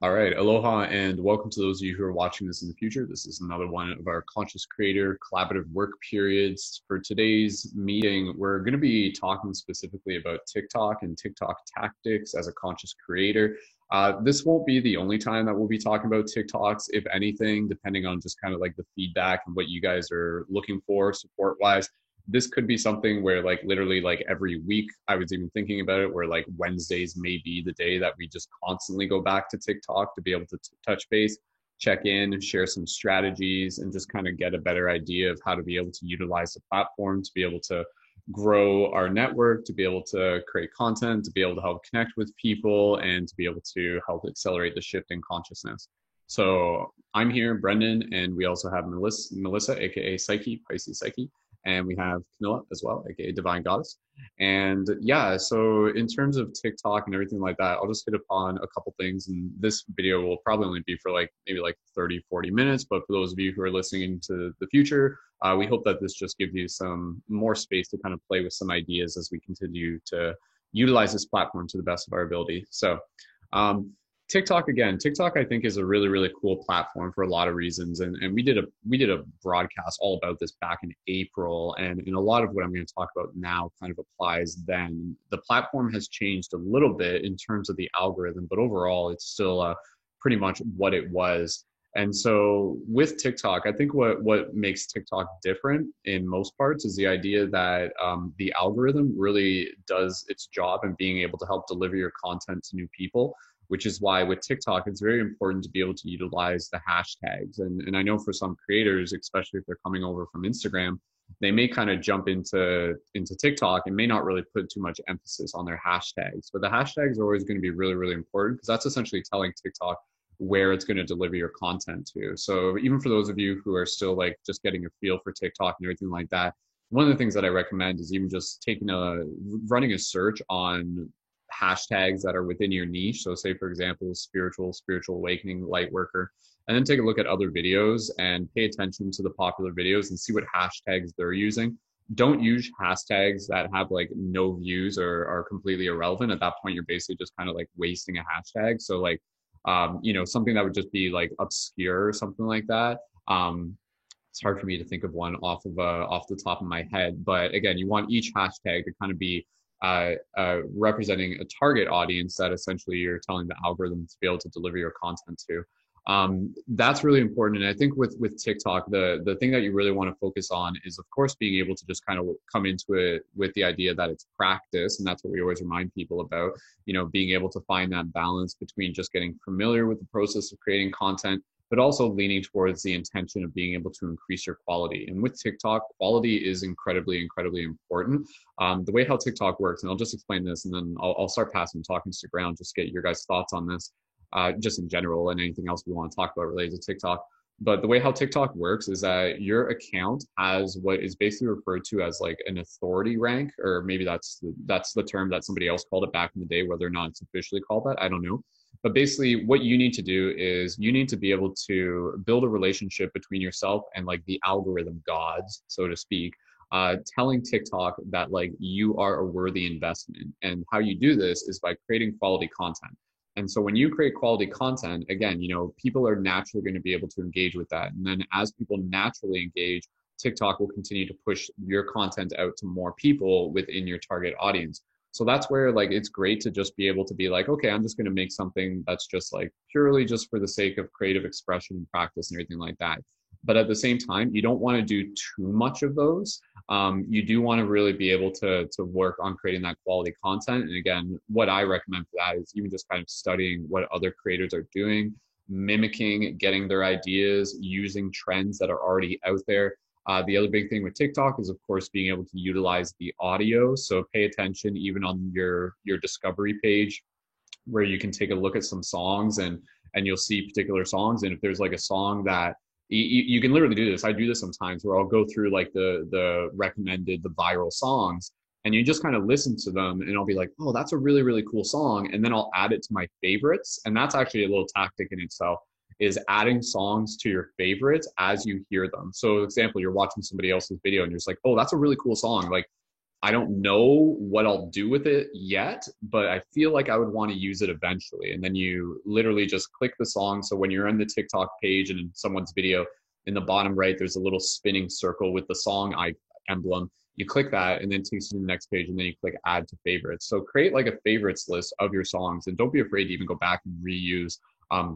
All right, aloha and welcome to those of you who are watching this in the future. This is another one of our Conscious Creator collaborative work periods. For today's meeting, we're going to be talking specifically about TikTok and TikTok tactics as a conscious creator. This won't be the only time that we'll be talking about TikToks, if anything, depending on just kind of like the feedback and what you guys are looking for support wise. This could be something where like literally like every week, I was even thinking about it, where like Wednesdays may be the day that we just constantly go back to TikTok to be able to touch base, check in, share some strategies, and just kind of get a better idea of how to be able to utilize the platform to be able to grow our network, to be able to create content, to be able to help connect with people, and to be able to help accelerate the shift in consciousness. So I'm here, Brendan, and we also have Melissa, aka Psyche, Pisces Psyche, and we have Camilla as well, aka Divine Goddess. And yeah, so in terms of TikTok and everything like that, I'll just hit upon a couple things. And this video will probably only be for like maybe like 30, 40 minutes. But for those of you who are listening into the future, we hope that this just gives you some more space to kind of play with some ideas as we continue to utilize this platform to the best of our ability. So, um, TikTok again, TikTok I think is a really, really cool platform for a lot of reasons. And we did a broadcast all about this back in April. And a lot of what I'm going to talk about now kind of applies then. The platform has changed a little bit in terms of the algorithm, but overall it's still pretty much what it was. And so with TikTok, I think what makes TikTok different in most parts is the idea that the algorithm really does its job in being able to help deliver your content to new people, which is why with TikTok, it's very important to be able to utilize the hashtags. And I know for some creators, especially if they're coming over from Instagram, they may kind of jump into TikTok and may not really put too much emphasis on their hashtags. But the hashtags are always going to be really, really important because that's essentially telling TikTok where it's going to deliver your content to. So even for those of you who are still like just getting a feel for TikTok and everything like that, one of the things that I recommend is even just running a search on hashtags that are within your niche. So say for example, spiritual awakening, light worker, and then take a look at other videos and pay attention to the popular videos and see what hashtags they're using. Don't use hashtags that have like no views or are completely irrelevant. At that point, you're basically just kind of like wasting a hashtag. So like, something that would just be like obscure or something like that. It's hard for me to think of one off the top of my head, but again, you want each hashtag to kind of be representing a target audience that essentially you're telling the algorithm to be able to deliver your content to. That's really important. And I think with TikTok, the thing that you really want to focus on is, of course, being able to just kind of come into it with the idea that it's practice. And that's what we always remind people about, being able to find that balance between just getting familiar with the process of creating content, but also leaning towards the intention of being able to increase your quality. And with TikTok, quality is incredibly, incredibly important. The way how TikTok works, and I'll just explain this, and then I'll start passing talking to ground, just get your guys' thoughts on this, just in general, and anything else we want to talk about related to TikTok. But the way how TikTok works is that your account has what is basically referred to as like an authority rank, or maybe that's the term that somebody else called it back in the day. Whether or not it's officially called that, I don't know. But basically, what you need to do is you need to be able to build a relationship between yourself and like the algorithm gods, so to speak, telling TikTok that like you are a worthy investment. And how you do this is by creating quality content. And so when you create quality content, again, people are naturally going to be able to engage with that. And then as people naturally engage, TikTok will continue to push your content out to more people within your target audience. So that's where like it's great to just be able to be like, okay, I'm just going to make something that's just like purely just for the sake of creative expression and practice and everything like that. But at the same time, you don't want to do too much of those. You do want to really be able to work on creating that quality content. And again, what I recommend for that is even just kind of studying what other creators are doing, mimicking, getting their ideas, using trends that are already out there. The other big thing with TikTok is, of course, being able to utilize the audio. So pay attention even on your discovery page, where you can take a look at some songs and you'll see particular songs. And if there's like a song that you can literally do this. I do this sometimes where I'll go through like the recommended, the viral songs, and you just kind of listen to them and I'll be like, oh, that's a really, really cool song. And then I'll add it to my favorites. And that's actually a little tactic in itself, is adding songs to your favorites as you hear them. So example, you're watching somebody else's video and you're just like, oh, that's a really cool song. Like I don't know what I'll do with it yet, but I feel like I would want to use it eventually. And then you literally just click the song. So when you're on the TikTok page and in someone's video, in the bottom right, there's a little spinning circle with the song emblem. You click that and then it takes you to the next page, and then you click add to favorites. So create like a favorites list of your songs, and don't be afraid to even go back and reuse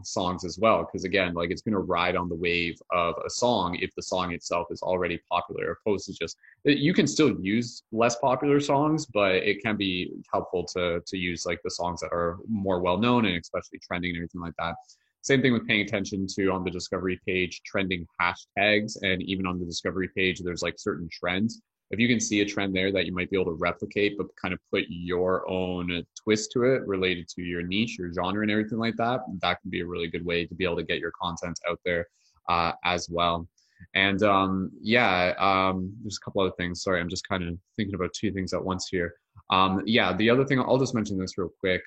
songs as well, because again, like it's going to ride on the wave of a song if the song itself is already popular, opposed to just, you can still use less popular songs, but it can be helpful to use like the songs that are more well known and especially trending and everything like that. Same thing with paying attention to, on the discovery page, trending hashtags. And even on the discovery page, there's like certain trends. If you can see a trend there that you might be able to replicate, but kind of put your own twist to it related to your niche, your genre and everything like that, that can be a really good way to be able to get your content out there as well. And there's a couple other things. Sorry, I'm just kind of thinking about two things at once here. The other thing, I'll just mention this real quick.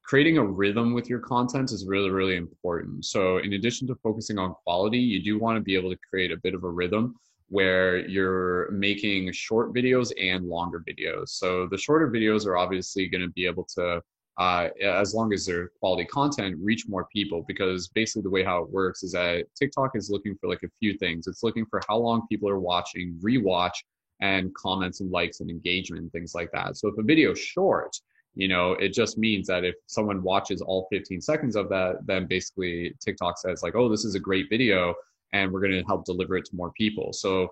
Creating a rhythm with your content is really, really important. So in addition to focusing on quality, you do want to be able to create a bit of a rhythm where you're making short videos and longer videos. So the shorter videos are obviously going to be able to, as long as they're quality content, reach more people, because basically the way how it works is that TikTok is looking for like a few things. It's looking for how long people are watching, rewatch, and comments and likes and engagement and things like that. So if a video is short, it just means that if someone watches all 15 seconds of that, then basically TikTok says like, oh, this is a great video, and we're going to help deliver it to more people. So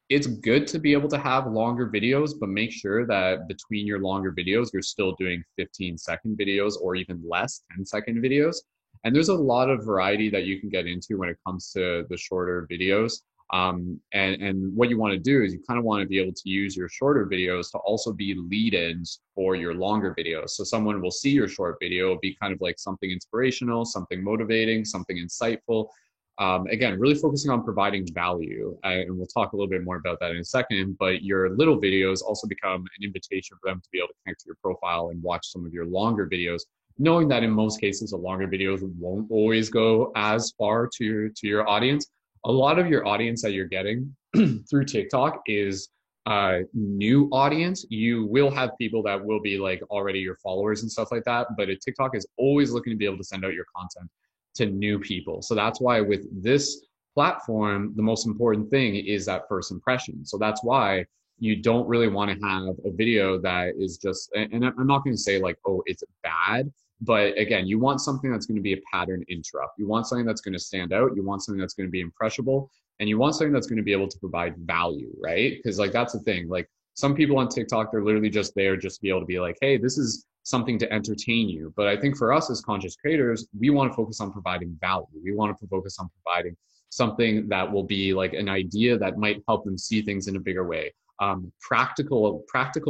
it's good to be able to have longer videos, but make sure that between your longer videos, you're still doing 15-second videos or even less, 10-second videos. And there's a lot of variety that you can get into when it comes to the shorter videos. And what you want to do is you kind of want to be able to use your shorter videos to also be lead-ins for your longer videos. So someone will see your short video, be kind of like something inspirational, something motivating, something insightful. Again, really focusing on providing value, and we'll talk a little bit more about that in a second, but your little videos also become an invitation for them to be able to connect to your profile and watch some of your longer videos, knowing that in most cases, the longer videos won't always go as far to your audience. A lot of your audience that you're getting through TikTok is new audience. You will have people that will be like already your followers and stuff like that, but TikTok is always looking to be able to send out your content to new people. So that's why with this platform, the most important thing is that first impression. So that's why you don't really want to have a video that is just, and I'm not going to say like, oh, it's bad, but again, you want something that's going to be a pattern interrupt. You want something that's going to stand out. You want something that's going to be impressionable, and you want something that's going to be able to provide value, right? Because like, that's the thing. Like some people on TikTok, they're literally just there just to be able to be like, hey, this is something to entertain you. But I think for us as conscious creators, we want to focus on providing value. We want to focus on providing something that will be like an idea that might help them see things in a bigger way. Practical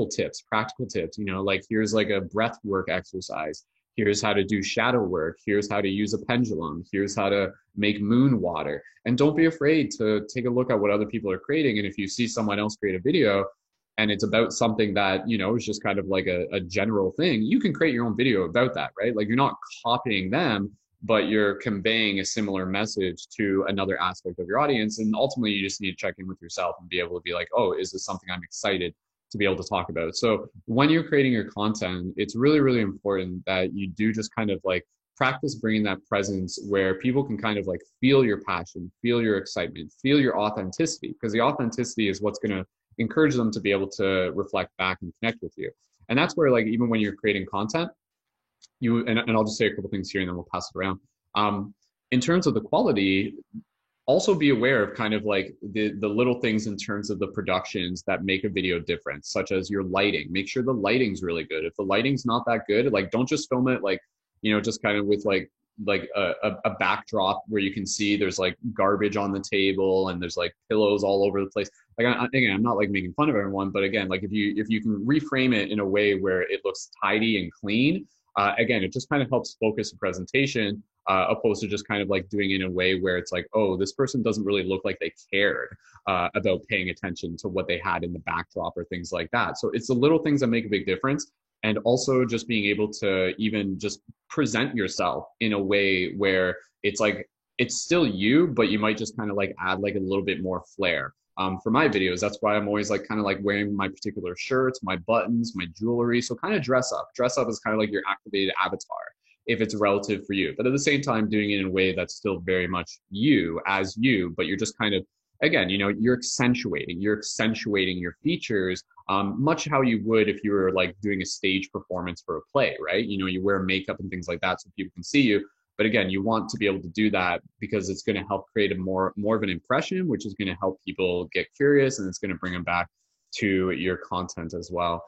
tips, like here's like a breath work exercise. Here's how to do shadow work. Here's how to use a pendulum. Here's how to make moon water. And don't be afraid to take a look at what other people are creating. And if you see someone else create a video and it's about something that, is just kind of like a general thing, you can create your own video about that, right? Like you're not copying them, but you're conveying a similar message to another aspect of your audience. And ultimately, you just need to check in with yourself and be able to be like, oh, is this something I'm excited to be able to talk about? So when you're creating your content, it's really, really important that you do just kind of like practice bringing that presence where people can kind of like feel your passion, feel your excitement, feel your authenticity, because the authenticity is what's going to encourage them to be able to reflect back and connect with you. And that's where like, even when you're creating content, and I'll just say a couple things here and then we'll pass it around. In terms of the quality, also be aware of kind of like the little things in terms of the productions that make a video different, such as your lighting. Make sure the lighting's really good. If the lighting's not that good, like don't just film it like, just kind of with like a backdrop where you can see there's like garbage on the table and there's like pillows all over the place. Like again, I'm not like making fun of everyone, but again, like if you can reframe it in a way where it looks tidy and clean, again, it just kind of helps focus the presentation, opposed to just kind of like doing it in a way where it's like, oh, this person doesn't really look like they cared about paying attention to what they had in the backdrop or things like that. So it's the little things that make a big difference. And also just being able to even just present yourself in a way where it's like, it's still you, but you might just kind of like add like a little bit more flair. for my videos. That's why I'm always like kind of like wearing my particular shirts, my buttons, my jewelry. So kind of dress up. Dress up is kind of like your activated avatar if it's relative for you. But at the same time, doing it in a way that's still very much you as you, but you're just kind of, again, you know, you're accentuating your features, much how you would if you were like doing a stage performance for a play, right? You know, you wear makeup and things like that so people can see you. But again, you want to be able to do that because it's going to help create a more of an impression, which is going to help people get curious, and it's going to bring them back to your content as well.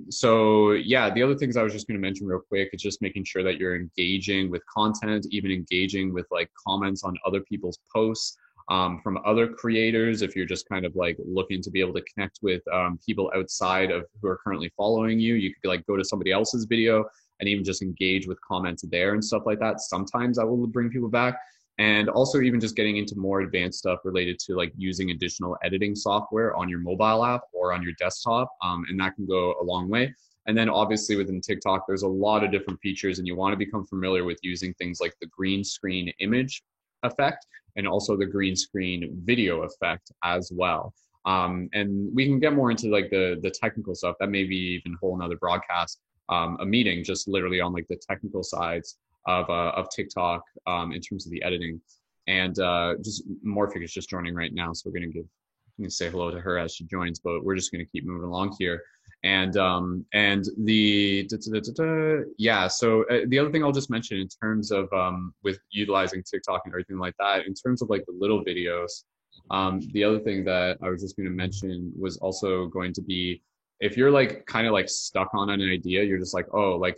So yeah, the other things I was just going to mention real quick is just making sure that you're engaging with content, even engaging with like comments on other people's posts, from other creators. If you're just kind of like looking to be able to connect with people outside of who are currently following you, you could like go to somebody else's video and even just engage with comments there and stuff like that. Sometimes that will bring people back. And also even just getting into more advanced stuff related to like using additional editing software on your mobile app or on your desktop. And that can go a long way. And then obviously within TikTok, there's a lot of different features, and you want to become familiar with using things like the green screen image effect and also the green screen video effect as well. And we can get more into like the technical stuff. That may be even a whole nother broadcast, a meeting just literally on like the technical sides of TikTok in terms of the editing. And just Morphic is just joining right now, so we're going to say hello to her as she joins, but we're just going to keep moving along here. And yeah, so the other thing I'll just mention in terms of with utilizing TikTok and everything like that, in terms of like the little videos, the other thing that I was just going to mention was also going to be, if you're like kind of like stuck on an idea, you're just like, oh, like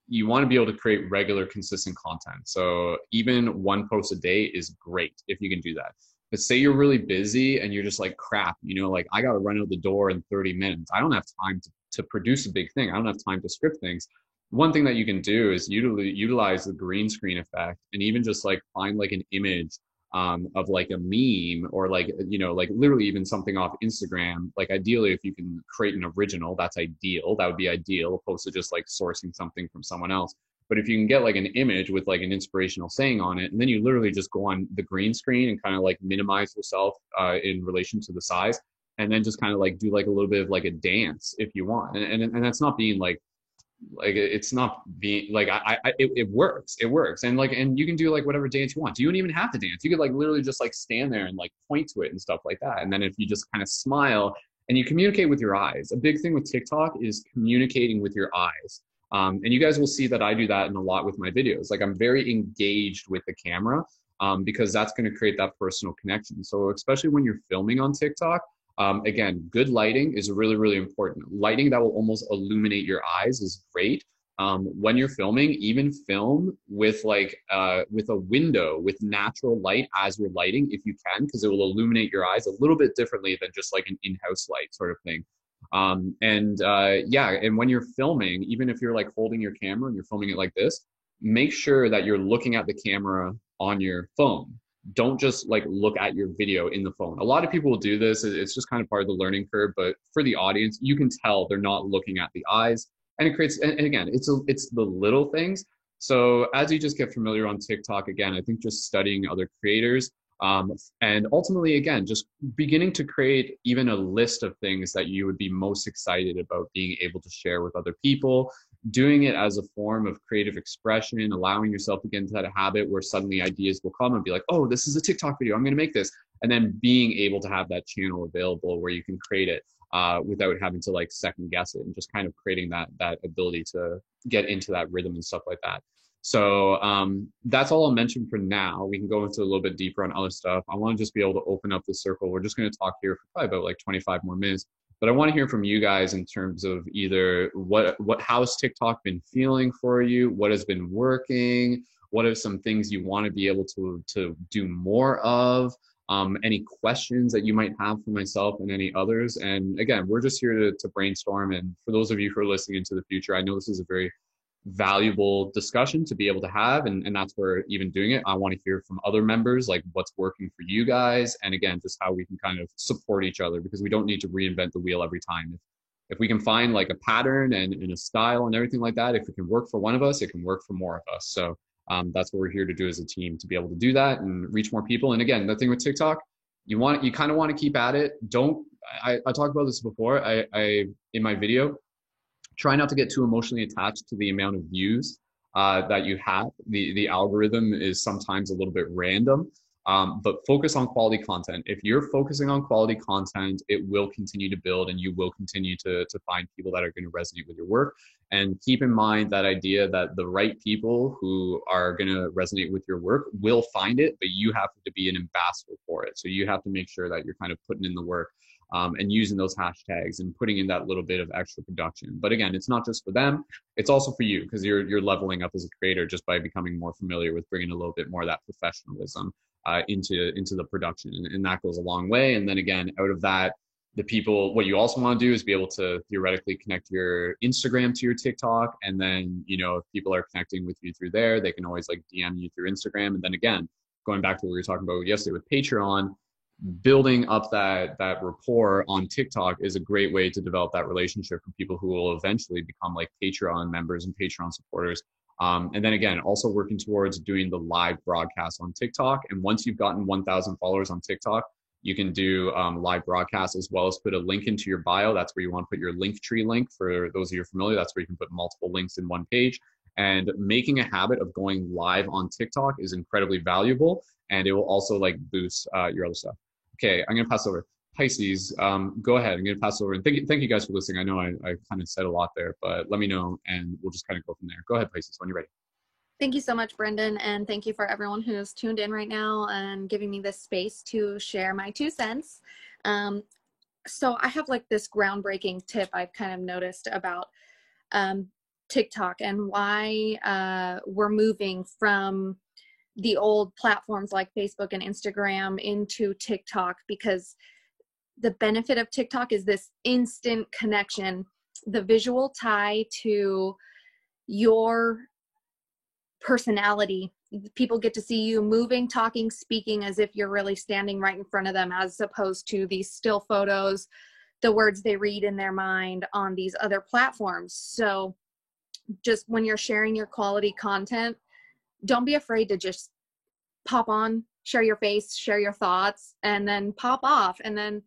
you want to be able to create regular, consistent content. So even one post a day is great if you can do that. But say you're really busy and you're just like, crap, you know, like I got to run out the door in 30 minutes. I don't have time to produce a big thing. I don't have time to script things. One thing that you can do is utilize the green screen effect, and even just like find like an image of like a meme, or like, you know, like literally even something off Instagram. Like ideally, if you can create an original, that's ideal. That would be ideal, opposed to just like sourcing something from someone else. But if you can get like an image with like an inspirational saying on it, and then you literally just go on the green screen and kind of like minimize yourself in relation to the size, and then just kind of like do like a little bit of like a dance if you want. And that's not being like it's not being like it works. It works. And like, and you can do like whatever dance you want. You don't even have to dance. You could like literally just like stand there and like point to it and stuff like that. And then if you just kind of smile and you communicate with your eyes, a big thing with TikTok is communicating with your eyes. And you guys will see that I do that in a lot with my videos. Like I'm very engaged with the camera, because that's going to create that personal connection. So especially when you're filming on TikTok, again, good lighting is really, really important. Lighting that will almost illuminate your eyes is great. When you're filming, even film with like with a window with natural light as you're lighting, if you can, because it will illuminate your eyes a little bit differently than just like an in-house light sort of thing. Yeah, and when you're filming, even if you're like holding your camera and you're filming it like this, make sure that you're looking at the camera on your phone. Don't just like look at your video in the phone. A lot of people will do this. It's just kind of part of the learning curve, but for the audience, you can tell they're not looking at the eyes, and it creates, and again, it's the little things. So as you just get familiar on TikTok, again, I think just studying other creators, and ultimately, again, just beginning to create even a list of things that you would be most excited about being able to share with other people, doing it as a form of creative expression, allowing yourself to get into that habit where suddenly ideas will come and be like, oh, this is a TikTok video, I'm going to make this. And then being able to have that channel available where you can create it without having to like second guess it, and just kind of creating that ability to get into that rhythm and stuff like that. So that's all I'll mention for now. We can go into a little bit deeper on other stuff. I want to just be able to open up the circle. We're just going to talk here for probably about like 25 more minutes. But I want to hear from you guys in terms of either how's TikTok been feeling for you? What has been working? What are some things you want to be able to do more of? Any questions that you might have for myself and any others? And again, we're just here to brainstorm. And for those of you who are listening into the future, I know this is a very valuable discussion to be able to have, and that's where even doing it, I want to hear from other members, like what's working for you guys, and again, just how we can kind of support each other, because we don't need to reinvent the wheel every time. If we can find like a pattern and a style and everything like that, if it can work for one of us, it can work for more of us. So that's what we're here to do as a team, to be able to do that and reach more people. And again, the thing with TikTok, you kind of want to keep at it. Don't, I talked about this before. I in my video, try not to get too emotionally attached to the amount of views that you have. The algorithm is sometimes a little bit random, but focus on quality content. If you're focusing on quality content, it will continue to build, and you will continue to find people that are going to resonate with your work. And keep in mind that idea that the right people who are going to resonate with your work will find it, but you have to be an ambassador for it. So you have to make sure that you're kind of putting in the work, and using those hashtags and putting in that little bit of extra production. But again, it's not just for them, it's also for you, because you're leveling up as a creator just by becoming more familiar with bringing a little bit more of that professionalism into the production, and that goes a long way. And then again, out of that, the people, what you also want to do is be able to theoretically connect your Instagram to your TikTok. And then, you know, if people are connecting with you through there, they can always like DM you through Instagram. And then again, going back to what we were talking about yesterday with Patreon, building up that rapport on TikTok is a great way to develop that relationship for people who will eventually become like Patreon members and Patreon supporters. And then again, also working towards doing the live broadcast on TikTok. And once you've gotten 1,000 followers on TikTok, you can do live broadcasts, as well as put a link into your bio. That's where you want to put your Linktree link. For those of you familiar, that's where you can put multiple links in one page. And making a habit of going live on TikTok is incredibly valuable, and it will also like boost your other stuff. Okay, I'm going to pass over. Pisces, go ahead. I'm going to pass over. And thank you guys for listening. I know I kind of said a lot there, but let me know, and we'll just kind of go from there. Go ahead, Pisces, when you're ready. Thank you so much, Brendan, and thank you for everyone who's tuned in right now and giving me this space to share my 2 cents. So I have like this groundbreaking tip I've kind of noticed about TikTok and why we're moving from the old platforms like Facebook and Instagram into TikTok, because the benefit of TikTok is this instant connection, the visual tie to your personality. People get to see you moving, talking, speaking as if you're really standing right in front of them, as opposed to these still photos, the words they read in their mind on these other platforms. So just when you're sharing your quality content, don't be afraid to just pop on, share your face, share your thoughts, and then pop off. And then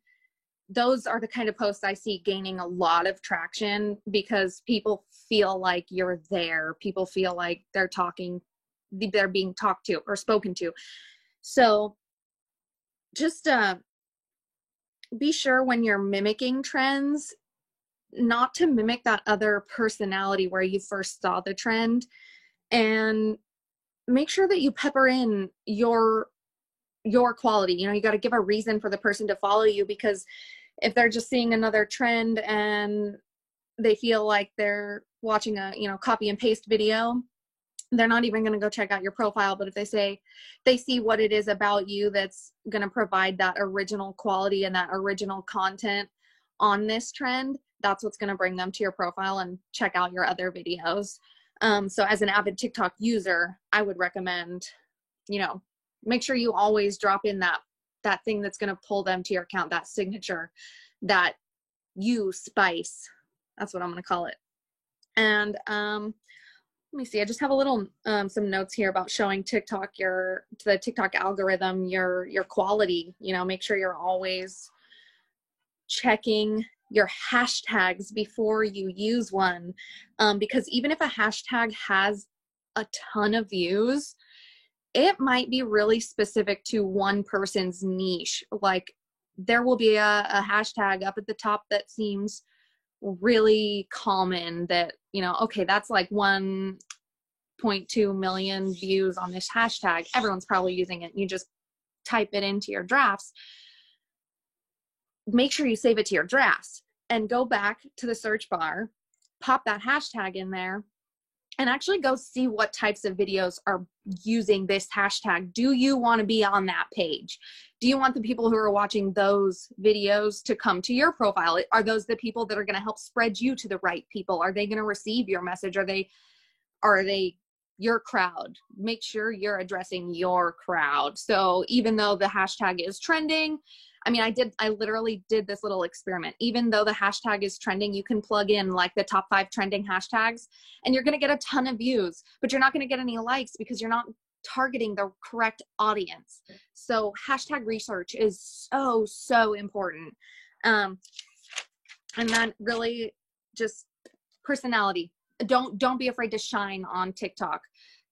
those are the kind of posts I see gaining a lot of traction, because people feel like you're there. People feel like they're being talked to or spoken to. So just be sure when you're mimicking trends, not to mimic that other personality where you first saw the trend, and make sure that you pepper in your quality. You know, you got to give a reason for the person to follow you, because if they're just seeing another trend and they feel like they're watching a, you know, copy and paste video, they're not even going to go check out your profile. But if they see what it is about you that's going to provide that original quality and that original content on this trend, that's what's going to bring them to your profile and check out your other videos. So as an avid TikTok user, I would recommend, you know, make sure you always drop in that thing that's going to pull them to your account, that signature, that you spice. That's what I'm going to call it. And let me see. I just have a little some notes here about showing the TikTok algorithm your quality. You know, make sure you're always checking your hashtags before you use one, because even if a hashtag has a ton of views, it might be really specific to one person's niche. Like there will be a hashtag up at the top that seems really common, that, you know, okay, that's like 1.2 million views on this hashtag. Everyone's probably using it. You just type it into your drafts. Make sure you save it to your drafts and go back to the search bar, pop that hashtag in there, and actually go see what types of videos are using this hashtag. Do you want to be on that page? Do you want the people who are watching those videos to come to your profile? Are those the people that are going to help spread you to the right people? Are they going to receive your message? Are they your crowd? Make sure you're addressing your crowd. So even though the hashtag is trending, I mean, I literally did this little experiment. Even though the hashtag is trending, you can plug in like the top 5 trending hashtags and you're going to get a ton of views, but you're not going to get any likes because you're not targeting the correct audience. So hashtag research is so important. And then really just personality. Don't be afraid to shine on TikTok.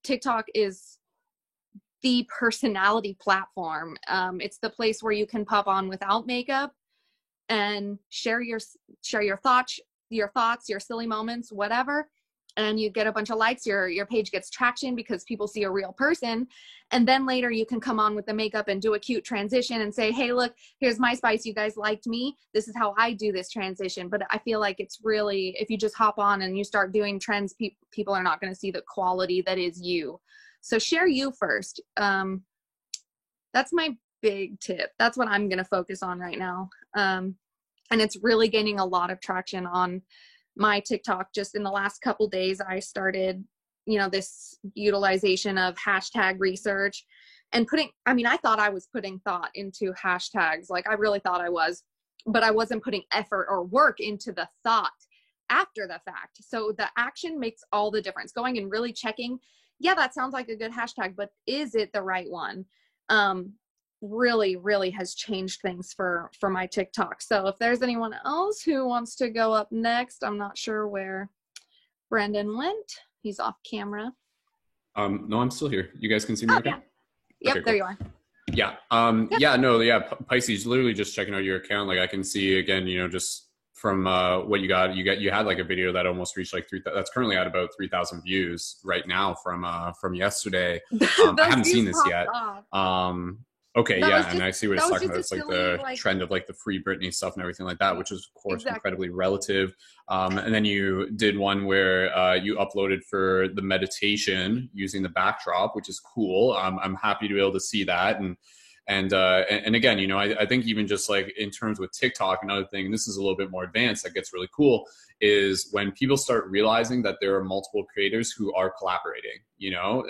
TikTok is the personality platform. It's the place where you can pop on without makeup and share your thoughts, your silly moments, whatever, and you get a bunch of likes. Your page gets traction because people see a real person. And then later you can come on with the makeup and do a cute transition and say, hey, look, here's my spice. You guys liked me. This is how I do this transition. But I feel like it's really, if you just hop on and you start doing trends, people are not going to see the quality that is you. So share you first. That's my big tip. That's what I'm going to focus on right now. And it's really gaining a lot of traction on my TikTok. Just in the last couple days, I started, this utilization of hashtag research and I thought I was putting thought into hashtags. Like I really thought I was, but I wasn't putting effort or work into the thought after the fact. So the action makes all the difference. Going and really checking, yeah, that sounds like a good hashtag, but is it the right one? Really has changed things for my TikTok. So if there's anyone else who wants to go up next, I'm not sure where Brendan went. He's off camera. No, I'm still here. You guys can see me okay? Yeah. Yep, okay, there you are. Yeah. Pisces, literally just checking out your account. Like I can see again, just from what you had like a video that almost reached like 3,000. That's currently at about 3,000 views right now from yesterday. I haven't seen this yet. Okay, yeah, and I see what it's talking about. It's like the trend of like the Free Britney stuff and everything like that, which is of course incredibly relative. And then you did one where you uploaded for the meditation using the backdrop, which is cool. I'm happy to be able to see that. And again, I think even just like in terms with TikTok, another thing, and this is a little bit more advanced that gets really cool, is when people start realizing that there are multiple creators who are collaborating,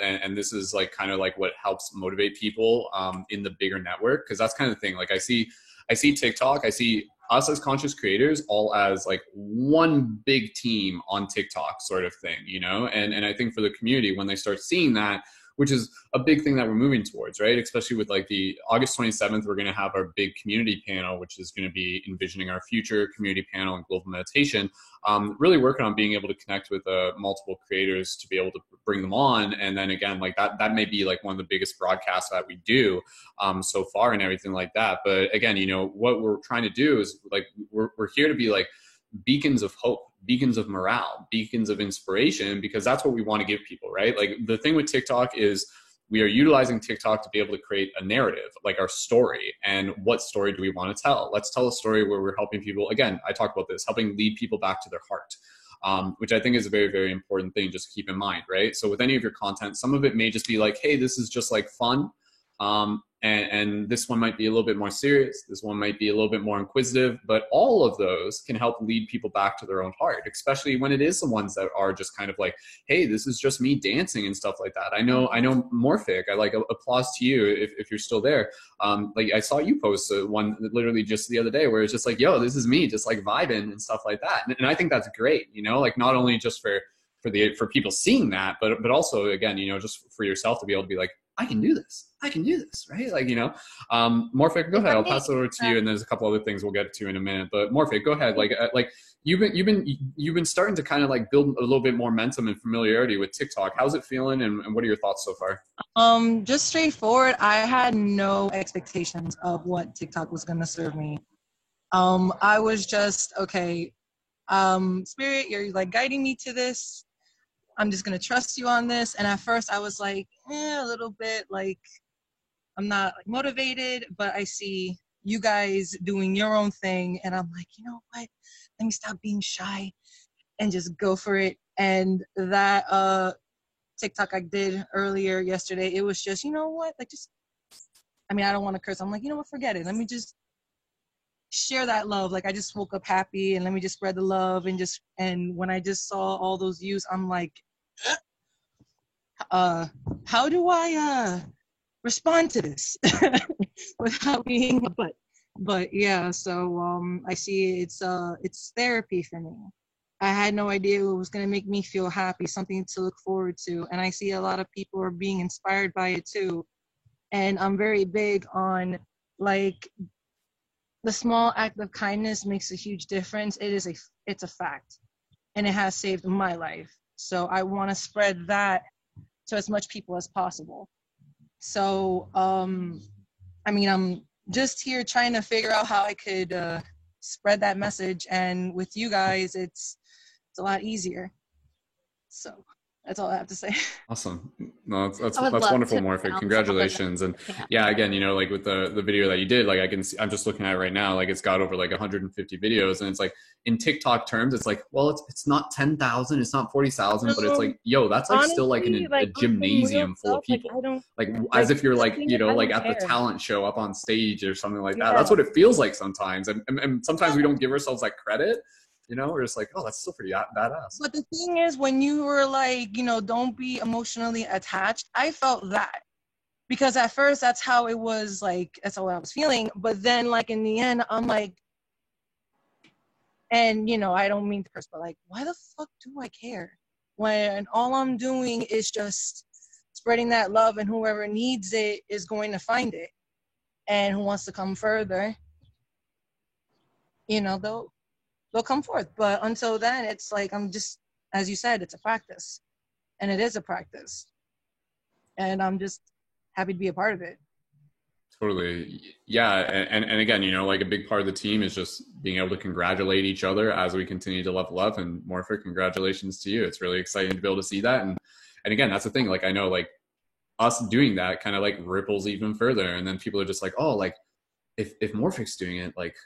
and this is like kind of like what helps motivate people in the bigger network. Cause that's kind of the thing. Like I see TikTok, I see us as conscious creators all as like one big team on TikTok sort of thing, and I think for the community, when they start seeing that, which is a big thing that we're moving towards, right? Especially with like the August 27th, we're going to have our big community panel, which is going to be envisioning our future community panel and global meditation, really working on being able to connect with multiple creators to be able to bring them on. And then again, like that may be like one of the biggest broadcasts that we do so far and everything like that. But again, what we're trying to do is like, we're here to be like beacons of hope, beacons of morale, beacons of inspiration, because that's what we want to give people, right? Like the thing with TikTok is we are utilizing TikTok to be able to create a narrative, like our story. And what story do we want to tell? Let's tell a story where we're helping people. Again, I talk about this, helping lead people back to their heart, which I think is a very, very important thing just to keep in mind, right? So with any of your content, some of it may just be like, hey, this is just like fun. And this one might be a little bit more serious. This one might be a little bit more inquisitive, but all of those can help lead people back to their own heart, especially when it is the ones that are just kind of like, hey, this is just me dancing and stuff like that. I know Morphic, I like applause to you if you're still there. Like I saw you post one literally just the other day where it's just like, yo, this is me just like vibing and stuff like that. And I think that's great, like not only just for people seeing that, but also again, just for yourself to be able to be like, I can do this, right? Like, Morphic, go ahead. I'll pass it over to you. And there's a couple other things we'll get to in a minute, but Morphic, go ahead. Like you've been starting to kind of like build a little bit more momentum and familiarity with TikTok. How's it feeling? And what are your thoughts so far? Just straightforward. I had no expectations of what TikTok was going to serve me. I was just, okay, Spirit, you're like guiding me to this. I'm just going to trust you on this. And at first I was like, a little bit like, I'm not like motivated, but I see you guys doing your own thing. And I'm like, you know what? Let me stop being shy and just go for it. And that TikTok I did earlier yesterday, it was just, you know what? Like I don't want to curse. I'm like, you know what? Forget it. Let me just share that love. Like I just woke up happy and let me just spread the love and when I just saw all those views, I'm like, how do I respond to this without being but yeah, so I see it's therapy for me. I had no idea it was going to make me feel happy, something to look forward to. And I see a lot of people are being inspired by it too. And I'm very big on, like, the small act of kindness makes a huge difference. It's a fact, and it has saved my life. So I want to spread that to as much people as possible. So I mean, I'm just here trying to figure out how I could spread that message, and with you guys, it's a lot easier. So that's all I have to say. Awesome. No, that's I would love wonderful, to Morphic. announce all of Congratulations. And that. yeah, again, you know, like with the video that you did, like I can see, I'm just looking at it right now, like it's got over like 150 videos, and it's like in TikTok terms, it's like, well, it's not 10,000, it's not 40,000, but it's like, yo, that's like Honestly, still like a gymnasium full of people. Like, I don't, Like like, as if you're like, you know, I like don't at the care. talent show up on stage or something like that. Yeah. That's what it feels like sometimes. And sometimes we don't give ourselves like credit. You know, we're just like, oh, that's still pretty badass. But the thing is, when you were like, you know, don't be emotionally attached, I felt that. Because at first, that's how it was, like, that's how I was feeling. But then, like, in the end, I'm like, and, you know, I don't mean to curse, but like, why the fuck do I care? When all I'm doing is just spreading that love, and whoever needs it is going to find it. And who wants to come further, you know, they'll come forth. But until then, it's like, I'm just, as you said, it's a practice. And it is a practice. And I'm just happy to be a part of it. Totally. Yeah. And again, you know, like a big part of the team is just being able to congratulate each other as we continue to level up. And Morphic, congratulations to you. It's really exciting to be able to see that. And again, that's the thing. Like, I know like us doing that kind of like ripples even further. And then people are just like, oh, like if Morphic's doing it, like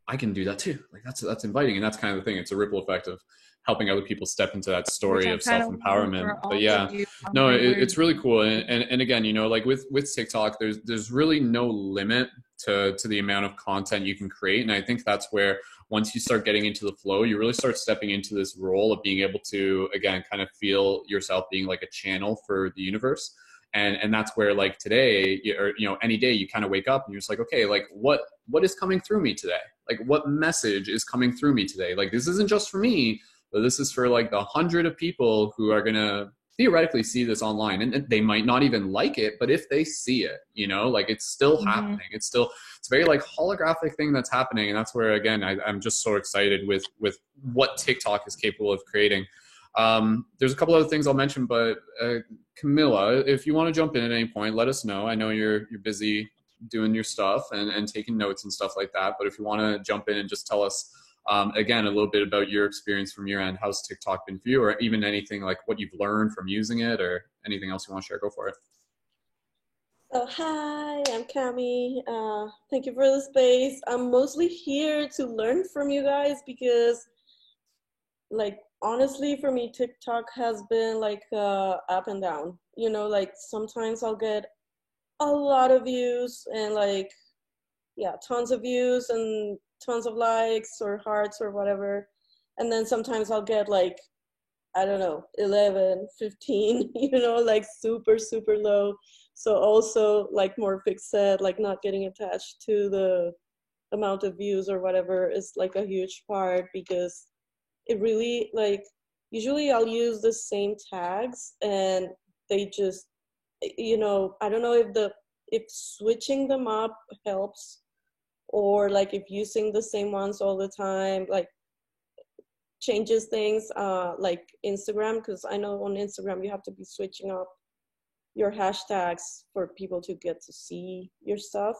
I can do that too. Like that's inviting. And that's kind of the thing. It's a ripple effect of helping other people step into that story of self-empowerment. But yeah, no, it's really cool. And again, you know, like with TikTok, there's really no limit to the amount of content you can create. And I think that's where once you start getting into the flow, you really start stepping into this role of being able to, again, kind of feel yourself being like a channel for the universe. And that's where like today, or, you know, any day you kind of wake up and you're just like, okay, like what is coming through me today? Like what message is coming through me today? Like this isn't just for me, but this is for like the 100 of people who are going to theoretically see this online, and they might not even like it, but if they see it, you know, like it's still happening. It's a very like holographic thing that's happening. And that's where, again, I'm just so excited with what TikTok is capable of creating. There's a couple other things I'll mention, but Camilla, if you want to jump in at any point, let us know. I know you're busy doing your stuff and taking notes and stuff like that. But if you want to jump in and just tell us, again, a little bit about your experience from your end, how's TikTok been for you, or even anything like what you've learned from using it or anything else you want to share, go for it. So hi, I'm Cami. Thank you for the space. I'm mostly here to learn from you guys because, like, honestly, for me, TikTok has been like up and down. You know, like sometimes I'll get a lot of views and like, yeah, tons of views and tons of likes or hearts or whatever. And then sometimes I'll get like, I don't know, 11, 15, you know, like super, super low. So also, like Morphic said, like not getting attached to the amount of views or whatever is like a huge part, because it really, like, usually I'll use the same tags and they just, you know, I don't know if switching them up helps, or like if using the same ones all the time, like changes things, like Instagram, because I know on Instagram you have to be switching up your hashtags for people to get to see your stuff.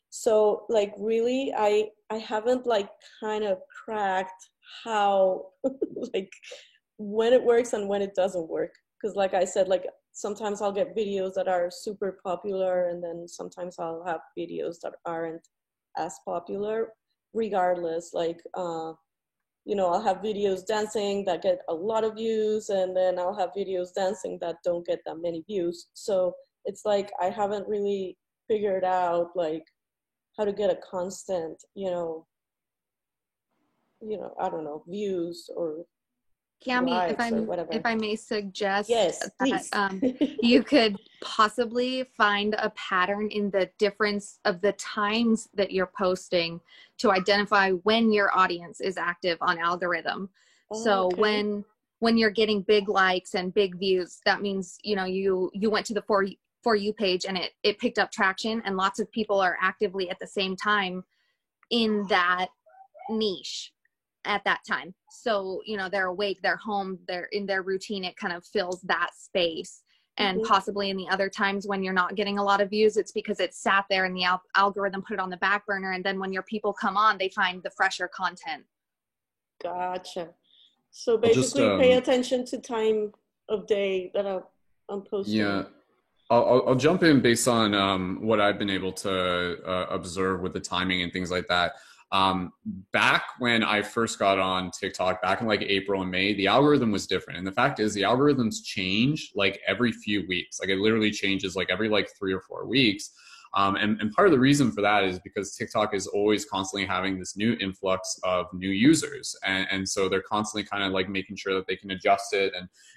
So like really, I haven't like kind of cracked how like when it works and when it doesn't work. Because like I said, like sometimes I'll get videos that are super popular, and then sometimes I'll have videos that aren't as popular. Regardless, like you know, I'll have videos dancing that get a lot of views, and then I'll have videos dancing that don't get that many views. So it's like I haven't really figured out like how to get a constant, you know, I don't know, views or Cami, likes or whatever. if I may suggest Yes, please. that you could possibly find a pattern in the difference of the times that you're posting to identify when your audience is active on algorithm. So when you're getting big likes and big views, that means, you know, you went to the for you page and it picked up traction, and lots of people are actively at the same time in that niche at that time. So, you know, they're awake, they're home, they're in their routine. It kind of fills that space. And possibly in the other times when you're not getting a lot of views, it's because it sat there and the algorithm put it on the back burner. And then when your people come on, they find the fresher content. Gotcha. So basically pay attention to time of day that I'm posting. Yeah. I'll jump in based on what I've been able to observe with the timing and things like that. Back when I first got on TikTok, back in like April and May, the algorithm was different. And the fact is the algorithms change like every few weeks. Like it literally changes like every like 3 or 4 weeks. And part of the reason for that is because TikTok is always constantly having this new influx of new users. And so they're constantly kind of like making sure that they can adjust it.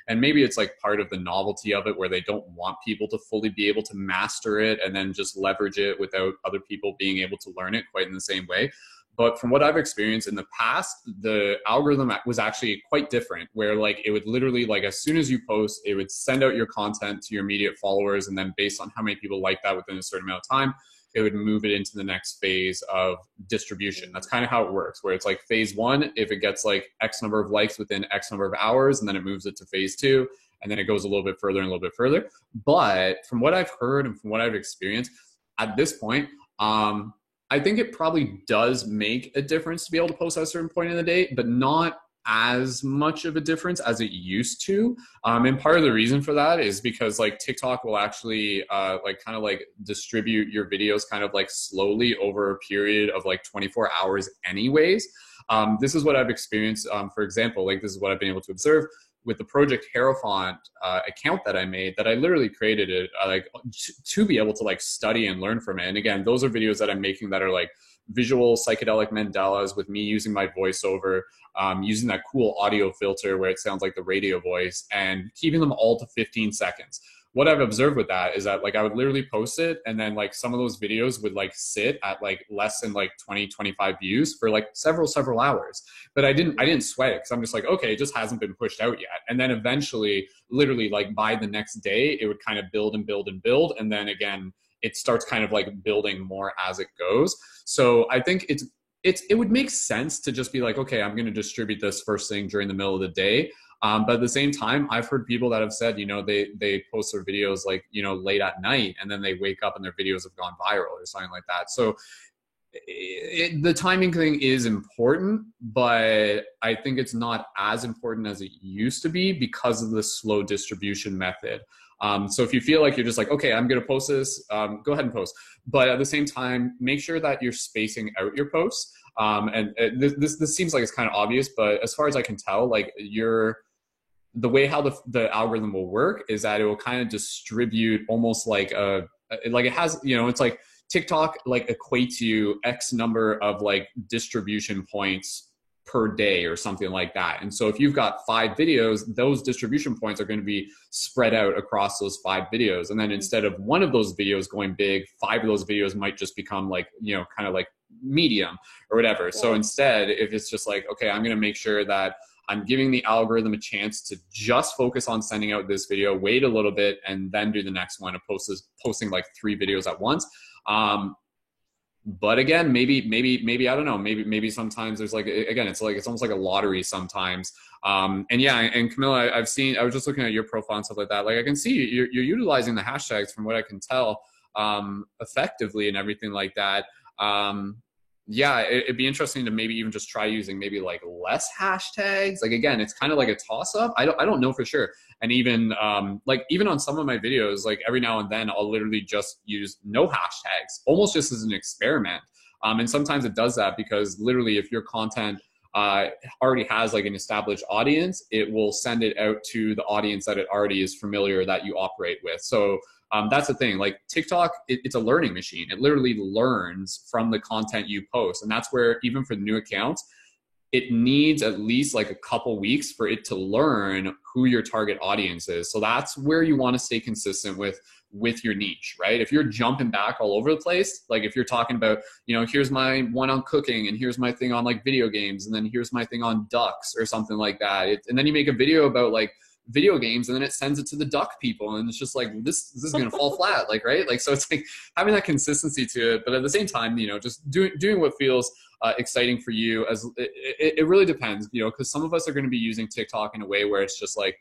And maybe it's like part of the novelty of it where they don't want people to fully be able to master it and then just leverage it without other people being able to learn it quite in the same way. But from what I've experienced in the past, the algorithm was actually quite different, where like it would literally, like as soon as you post, it would send out your content to your immediate followers. And then based on how many people like that within a certain amount of time, it would move it into the next phase of distribution. That's kind of how it works, where it's like phase 1, if it gets like X number of likes within X number of hours, and then it moves it to phase 2, and then it goes a little bit further and a little bit further. But from what I've heard and from what I've experienced at this point, I think it probably does make a difference to be able to post at a certain point in the day, but not as much of a difference as it used to. And part of the reason for that is because like TikTok will actually like kind of like distribute your videos kind of like slowly over a period of like 24 hours anyways. This is what I've experienced. For example, like this is what I've been able to observe with the Project Hierophant account that I made, that I literally created it like to be able to like study and learn from it. And again, those are videos that I'm making that are like visual psychedelic mandalas with me using my voiceover, using that cool audio filter where it sounds like the radio voice, and keeping them all to 15 seconds. What I've observed with that is that like I would literally post it, and then like some of those videos would like sit at like less than like 20, 25 views for like several hours. But I didn't sweat it because I'm just like, okay, it just hasn't been pushed out yet. And then eventually, literally like by the next day, it would kind of build and build and build. And then again, it starts kind of like building more as it goes. So I think it would make sense to just be like, okay, I'm going to distribute this first thing during the middle of the day. But at the same time, I've heard people that have said, you know, they post their videos like, you know, late at night, and then they wake up and their videos have gone viral or something like that. So the timing thing is important, but I think it's not as important as it used to be because of the slow distribution method. So if you feel like you're just like, okay, I'm going to post this, go ahead and post. But at the same time, make sure that you're spacing out your posts. This seems like it's kind of obvious, but as far as I can tell, like the way how the algorithm will work is that it will kind of distribute almost like it has, you know, it's like TikTok like equates you X number of like distribution points per day or something like that. And so if you've got 5 videos, those distribution points are going to be spread out across those 5 videos. And then instead of one of those videos going big, 5 of those videos might just become like, you know, kind of like medium or whatever. Yeah. So instead, if it's just like, okay, I'm going to make sure that I'm giving the algorithm a chance to just focus on sending out this video, wait a little bit, and then do the next one, posting like 3 videos at once. But again, maybe, I don't know, maybe sometimes there's like, again, it's almost like a lottery sometimes. And yeah, and Camilla, I was just looking at your profile and stuff like that. Like I can see you're utilizing the hashtags from what I can tell, effectively and everything like that. Yeah, it'd be interesting to maybe even just try using maybe like less hashtags. Like again, it's kind of like a toss up. I don't know for sure. And even like even on some of my videos, like every now and then I'll literally just use no hashtags, almost just as an experiment. And sometimes it does that because literally if your content already has like an established audience, it will send it out to the audience that it already is familiar that you operate with. So that's the thing, like TikTok, it's a learning machine. It literally learns from the content you post. And that's where even for new accounts, it needs at least like a couple weeks for it to learn who your target audience is. So that's where you want to stay consistent with your niche, right? If you're jumping back all over the place, like if you're talking about, you know, here's my one on cooking and here's my thing on like video games and then here's my thing on ducks or something like that. And then you make a video about like video games and then it sends it to the duck people and it's just like, this is going to fall flat, like, right? Like, so it's like having that consistency to it, but at the same time, you know, just doing what feels exciting for you. As it really depends, you know, because some of us are going to be using TikTok in a way where it's just like,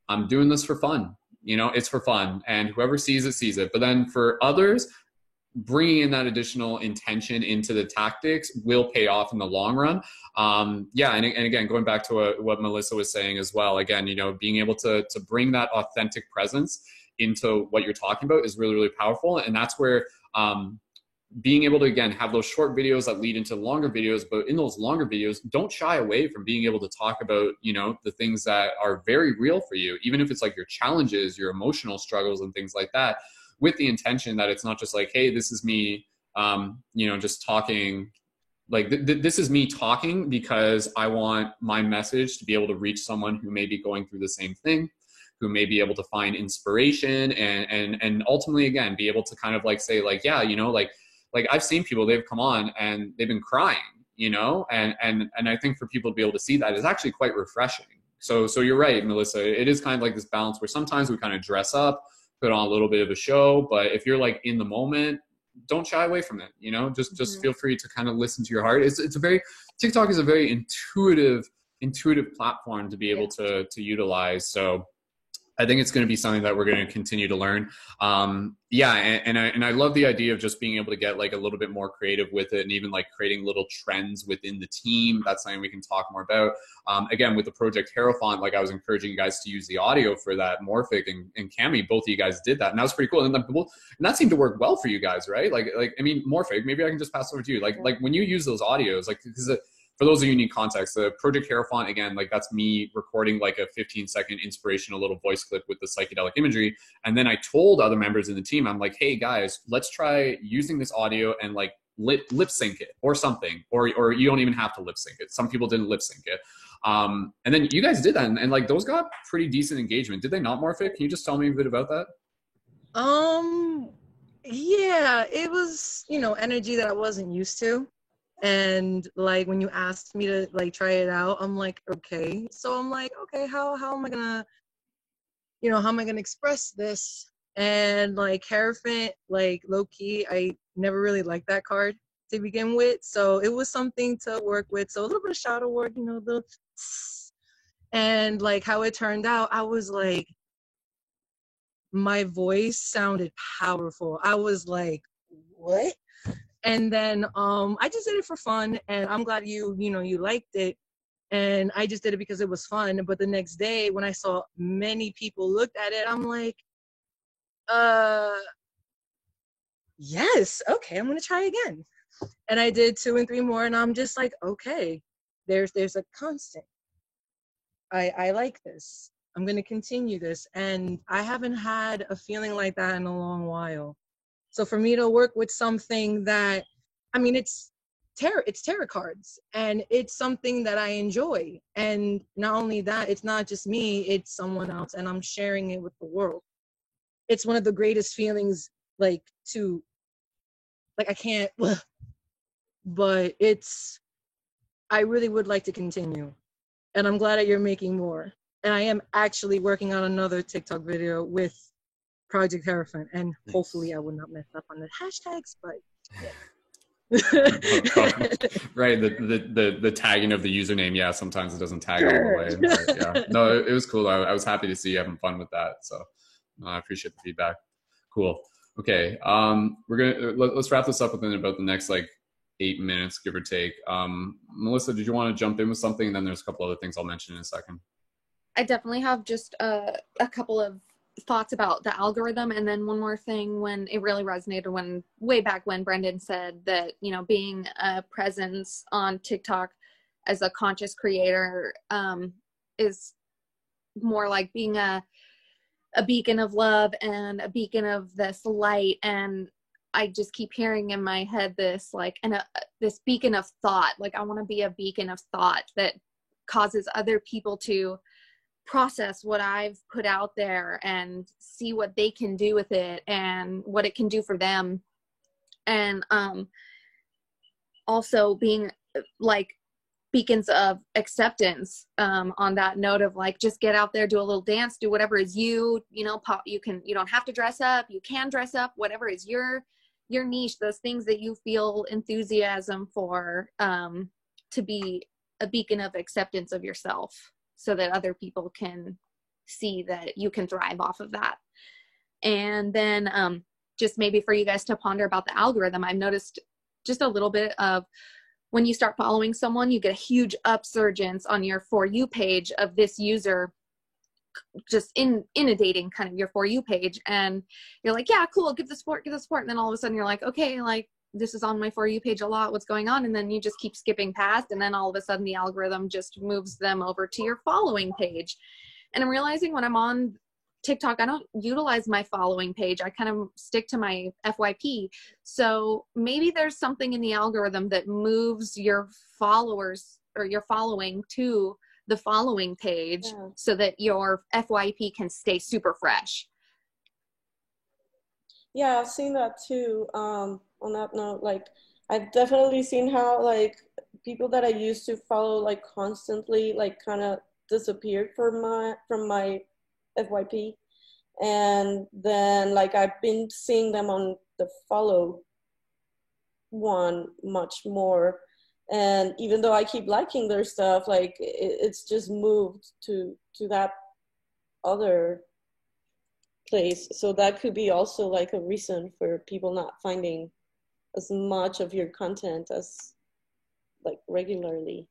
I'm doing this for fun, you know, it's for fun and whoever sees it. But then for others, bringing in that additional intention into the tactics will pay off in the long run. Yeah. And again, going back to what Melissa was saying as well, again, you know, being able to bring that authentic presence into what you're talking about is really, really powerful. And that's where, being able to, again, have those short videos that lead into longer videos, but in those longer videos, don't shy away from being able to talk about, you know, the things that are very real for you, even if it's like your challenges, your emotional struggles and things like that, with the intention that it's not just like, hey, this is me, you know, just talking, like this is me talking because I want my message to be able to reach someone who may be going through the same thing, who may be able to find inspiration and ultimately, again, be able to kind of like say like, yeah, you know, like I've seen people, they've come on and they've been crying, you know, and I think for people to be able to see that is actually quite refreshing. So you're right, Melissa, it is kind of like this balance where sometimes we kind of dress up, put on a little bit of a show, but if you're like in the moment, don't shy away from it, you know, just feel free to kind of listen to your heart. TikTok is a very intuitive platform to be able to utilize. So I think it's going to be something that we're going to continue to learn. Yeah. And I love the idea of just being able to get like a little bit more creative with it and even like creating little trends within the team. That's something we can talk more about. Again, with the Project Hierophant, like I was encouraging you guys to use the audio for that. Morphic and Cami, both of you guys did that. And that was pretty cool. And that seemed to work well for you guys, right? Like, I mean, Morphic, maybe I can just pass over to you. Like when you use those audios, like, because for those of you who need context, the Project Hierophant, again, like that's me recording like a 15-second inspirational little voice clip with the psychedelic imagery. And then I told other members in the team, I'm like, hey guys, let's try using this audio and like lip sync it or something, or you don't even have to lip sync it. Some people didn't lip sync it. And then you guys did that and like those got pretty decent engagement. Did they not, Morphic? Can you just tell me a bit about that? Yeah, it was, you know, energy that I wasn't used to. And like when you asked me to like try it out, I'm like, okay. So I'm like, okay, how am I gonna, you know, how am I gonna express this? And like Hierophant, like low key, I never really liked that card to begin with. So it was something to work with. So a little bit of shadow work, you know, and like how it turned out, I was like, my voice sounded powerful. I was like, what? And then I just did it for fun, and I'm glad you liked it. And I just did it because it was fun. But the next day when I saw many people looked at it, I'm like, yes, okay, I'm gonna try again. And I did 2 and 3 more, and I'm just like, okay, there's a constant. I like this. I'm gonna continue this. And I haven't had a feeling like that in a long while. So for me to work with something that, I mean, it's tarot cards, and it's something that I enjoy. And not only that, it's not just me, it's someone else, and I'm sharing it with the world. It's one of the greatest feelings, like I can't, but I really would like to continue. And I'm glad that you're making more. And I am actually working on another TikTok video with Project Hierophant, and hopefully I will not mess up on the hashtags, but yeah. Right, the tagging of the username, yeah, sometimes it doesn't tag all the way. But yeah, no, it was cool. I was happy to see you having fun with that, so I appreciate the feedback. Cool. Okay, let's wrap this up within about the next like 8 minutes, give or take. Melissa, did you want to jump in with something? And then there's a couple other things I'll mention in a second. I definitely have just a couple of thoughts about the algorithm. And then one more thing, when it really resonated way back when Brendan said that, you know, being a presence on TikTok as a conscious creator is more like being a beacon of love and a beacon of this light. And I just keep hearing in my head this like, this beacon of thought. Like I want to be a beacon of thought that causes other people to process what I've put out there and see what they can do with it and what it can do for them. And also being like beacons of acceptance, on that note of like, just get out there, do a little dance, do whatever is you know, you don't have to dress up, you can dress up, whatever is your niche, those things that you feel enthusiasm for, to be a beacon of acceptance of yourself so that other people can see that you can thrive off of that. And then just maybe for you guys to ponder about the algorithm, I've noticed just a little bit of when you start following someone, you get a huge upsurgence on your For You page of this user just inundating kind of your For You page. And you're like, yeah, cool, give the support. And then all of a sudden you're like, okay, like this is on my For You page a lot, what's going on? And then you just keep skipping past. And then all of a sudden the algorithm just moves them over to your following page. And I'm realizing when I'm on TikTok, I don't utilize my following page. I kind of stick to my FYP. So maybe there's something in the algorithm that moves your followers or your following to the following page, so that your FYP can stay super fresh. Yeah, I've seen that too. On that note, like I've definitely seen how like people that I used to follow like constantly like kind of disappeared from my FYP, and then like I've been seeing them on the follow one much more, and even though I keep liking their stuff, like it's just moved to that other place. So that could be also like a reason for people not finding as much of your content as like regularly.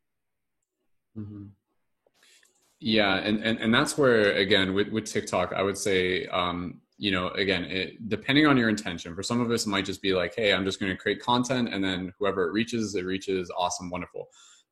Mm-hmm. Yeah, and that's where, again, with TikTok, I would say, you know, again, depending on your intention, for some of us, it might just be like, hey, I'm just going to create content, and then whoever it reaches, awesome, wonderful.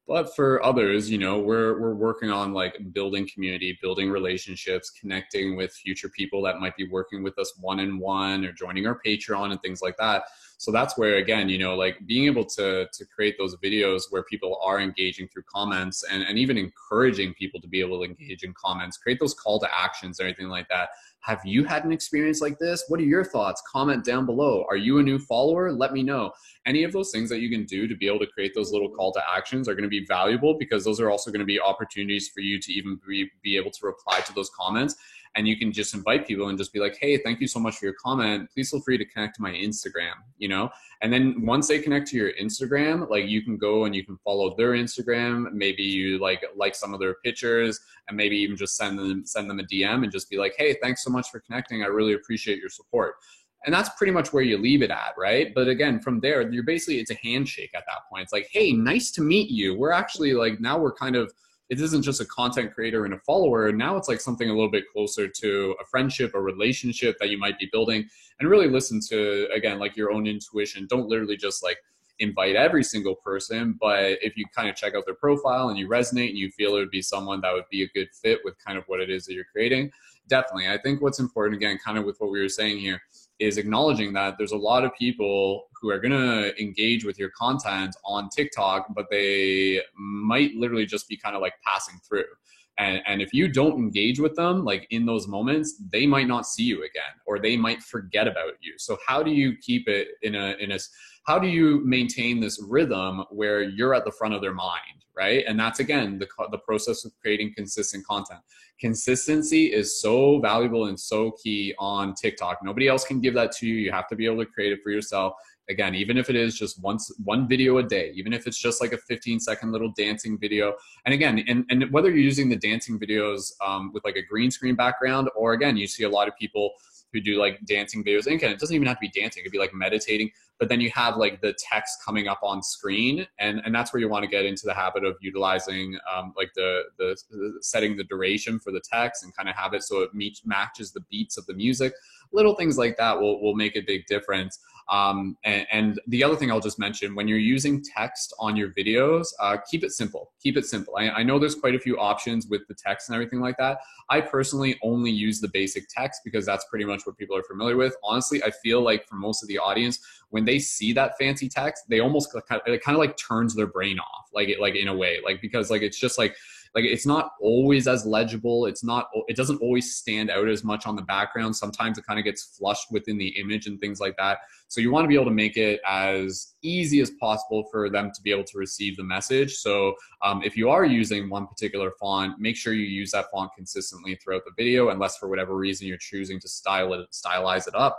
But for others, you know, we're working on like building community, building relationships, connecting with future people that might be working with us one-on-one or joining our Patreon and things like that. So that's where, again, you know, like being able to create those videos where people are engaging through comments and even encouraging people to be able to engage in comments, create those call to actions, anything like that. Have you had an experience like this? What are your thoughts? Comment down below. Are you a new follower? Let me know. Any of those things that you can do to be able to create those little call to actions are going to be valuable, because those are also going to be opportunities for you to even be able to reply to those comments. And you can just invite people and just be like, hey, thank you so much for your comment. Please feel free to connect to my Instagram, you know? And then once they connect to your Instagram, like you can go and you can follow their Instagram. Maybe you like some of their pictures, and maybe even just send them a DM and just be like, hey, thanks so much for connecting. I really appreciate your support. And that's pretty much where you leave it at, right? But again, from there, you're basically, it's a handshake at that point. It's like, hey, nice to meet you. We're actually like, now we're kind of, it isn't just a content creator and a follower. Now it's like something a little bit closer to a friendship, a relationship that you might be building. And really listen to, again, like your own intuition. Don't literally just like invite every single person, but if you kind of check out their profile and you resonate and you feel it would be someone that would be a good fit with kind of what it is that you're creating, definitely. I think what's important, again, kind of with what we were saying here, is acknowledging that there's a lot of people who are going to engage with your content on TikTok, but they might literally just be kind of like passing through. And if you don't engage with them, like in those moments, they might not see you again, or they might forget about you. So how do you keep it how do you maintain this rhythm where you're at the front of their mind, right? And that's, again, the process of creating consistent content. Consistency is so valuable and so key on TikTok. Nobody else can give that to you. You have to be able to create it for yourself. Again, even if it is just one video a day, even if it's just like a 15-second little dancing video. And again, and whether you're using the dancing videos with like a green screen background, or again, you see a lot of people who do like dancing videos. And again, it doesn't even have to be dancing. It could be like meditating, but then you have like the text coming up on screen. And that's where you want to get into the habit of utilizing like the setting the duration for the text and kind of have it so it matches the beats of the music. little things like that will make a big difference. And the other thing I'll just mention, when you're using text on your videos, keep it simple. Keep it simple. I know there's quite a few options with the text and everything like that. I personally only use the basic text because that's pretty much what people are familiar with. Honestly, I feel like for most of the audience, when they see that fancy text, they almost it kind of like turns their brain off, like in a way, like, because like it's just like it's not always as legible. It doesn't always stand out as much on the background. Sometimes it kind of gets flushed within the image and things like that. So you want to be able to make it as easy as possible for them to be able to receive the message. So if you are using one particular font, make sure you use that font consistently throughout the video, unless for whatever reason you're choosing to stylize it up.